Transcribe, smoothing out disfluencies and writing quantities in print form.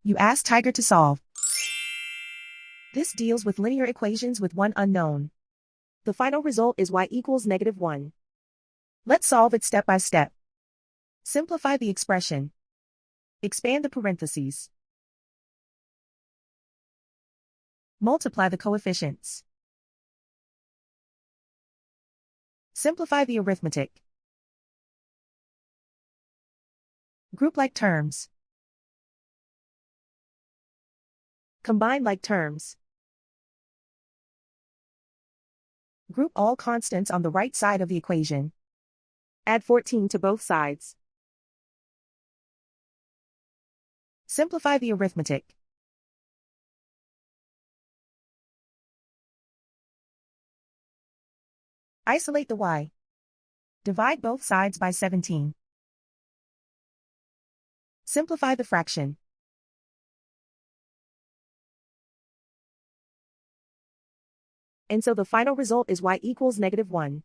You ask Tiger to solve. This deals with linear equations with one unknown. The final result is y equals -1. Let's solve it step by step. Simplify the expression. Expand the parentheses. Multiply the coefficients. Simplify the arithmetic. Group like terms. Combine like terms. Group all constants on the right side of the equation. Add 14 to both sides. Simplify the arithmetic. Isolate the y. Divide both sides by 17. Simplify the fraction. And so the final result is y equals -1.